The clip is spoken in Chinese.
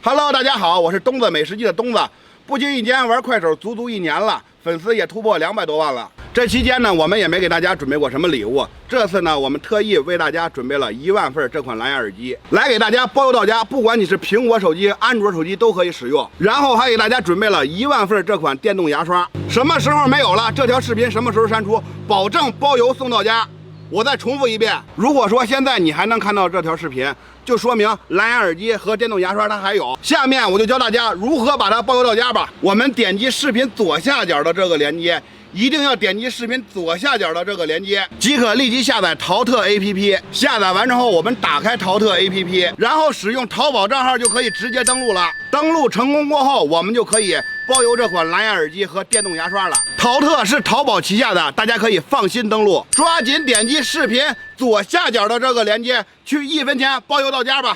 Hello， 大家好，我是东子美食记的东子。不经意间玩快手足足1年了，粉丝也突破200多万了。这期间呢，我们也没给大家准备过什么礼物。这次呢，我们特意为大家准备了1万份这款蓝牙耳机，来给大家包邮到家。不管你是苹果手机、安卓手机都可以使用。然后还给大家准备了1万份这款电动牙刷。什么时候没有了？这条视频什么时候删除？保证包邮送到家。我再重复一遍，如果说现在你还能看到这条视频，就说明蓝牙耳机和电动牙刷它还有。下面我就教大家如何把它包邮到家吧。我们点击视频左下角的这个链接，一定要点击视频左下角的这个链接，即可立即下载淘特 APP。下载完之后，我们打开淘特 APP， 然后使用淘宝账号就可以直接登录了。登录成功过后，我们就可以包邮这款蓝牙耳机和电动牙刷了。淘特是淘宝旗下的，大家可以放心登录。抓紧点击视频左下角的这个链接，去1分钱包邮到家吧。